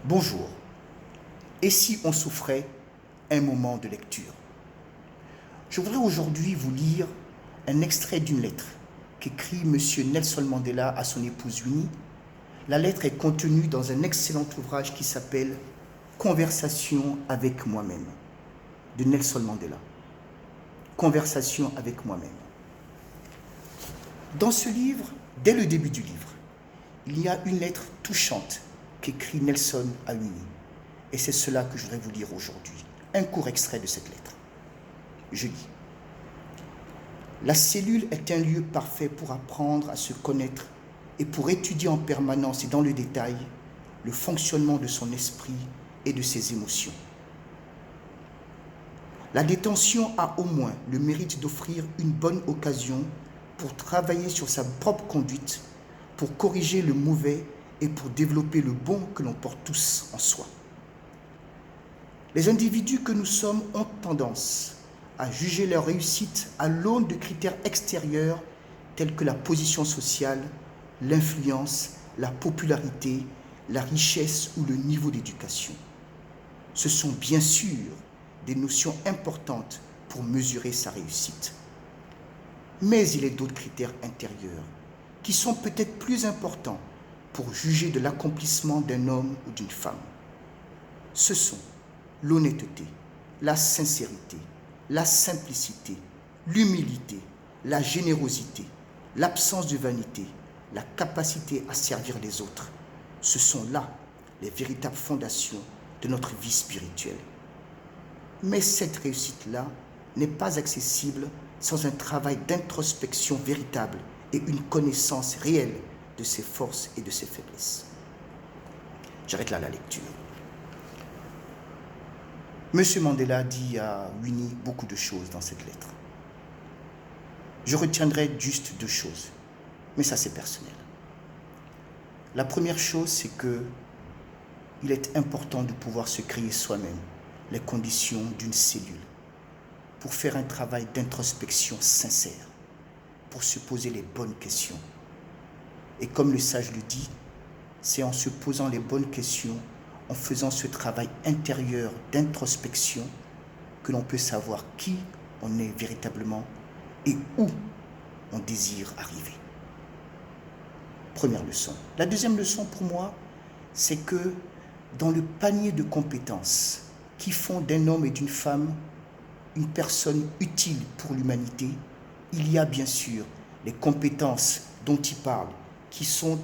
Bonjour. Et si on souffrait un moment de lecture? Je voudrais aujourd'hui vous lire un extrait d'une lettre qu'écrit M. Nelson Mandela à son épouse Winnie. La lettre est contenue dans un excellent ouvrage qui s'appelle « Conversation avec moi-même » de Nelson Mandela. Conversation avec moi-même. Dans ce livre, dès le début du livre, il y a une lettre touchante qu'écrit Nelson à Winnie. Et c'est cela que je voudrais vous lire aujourd'hui. Un court extrait de cette lettre. Je lis. La cellule est un lieu parfait pour apprendre à se connaître et pour étudier en permanence et dans le détail le fonctionnement de son esprit et de ses émotions. La détention a au moins le mérite d'offrir une bonne occasion pour travailler sur sa propre conduite, pour corriger le mauvais et pour développer le bon que l'on porte tous en soi. Les individus que nous sommes ont tendance à juger leur réussite à l'aune de critères extérieurs tels que la position sociale, l'influence, la popularité, la richesse ou le niveau d'éducation. Ce sont bien sûr des notions importantes pour mesurer sa réussite. Mais il est d'autres critères intérieurs qui sont peut-être plus importants pour juger de l'accomplissement d'un homme ou d'une femme. Ce sont l'honnêteté, la sincérité, la simplicité, l'humilité, la générosité, l'absence de vanité, la capacité à servir les autres. Ce sont là les véritables fondations de notre vie spirituelle. Mais cette réussite-là n'est pas accessible sans un travail d'introspection véritable et une connaissance réelle de ses forces et de ses faiblesses. J'arrête là la lecture. M. Mandela dit à Winnie beaucoup de choses dans cette lettre. Je retiendrai juste deux choses, mais ça c'est personnel. La première chose, c'est qu'il est important de pouvoir se créer soi-même les conditions d'une cellule pour faire un travail d'introspection sincère, pour se poser les bonnes questions. Et comme le sage le dit, c'est en se posant les bonnes questions, en faisant ce travail intérieur d'introspection, que l'on peut savoir qui on est véritablement et où on désire arriver. Première leçon. La deuxième leçon pour moi, c'est que dans le panier de compétences qui font d'un homme et d'une femme une personne utile pour l'humanité, il y a bien sûr les compétences dont il parle, qui sont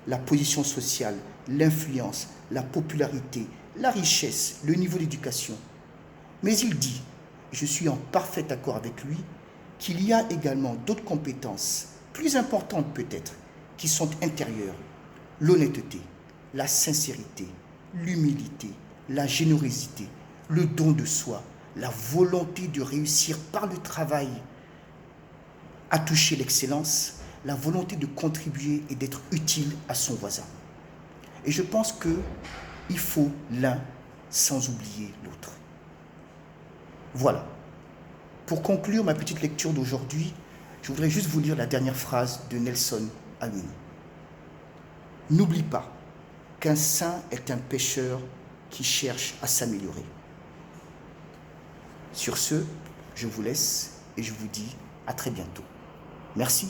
la position sociale, l'influence, la popularité, la richesse, le niveau d'éducation. Mais il dit, et je suis en parfait accord avec lui, qu'il y a également d'autres compétences, plus importantes peut-être, qui sont intérieures. L'honnêteté, la sincérité, l'humilité, la générosité, le don de soi, la volonté de réussir par le travail à toucher l'excellence, la volonté de contribuer et d'être utile à son voisin. Et je pense qu'il faut l'un sans oublier l'autre. Voilà. Pour conclure ma petite lecture d'aujourd'hui, je voudrais juste vous lire la dernière phrase de Nelson à Winnie. N'oublie pas qu'un saint est un pécheur qui cherche à s'améliorer. Sur ce, je vous laisse et je vous dis à très bientôt. Merci.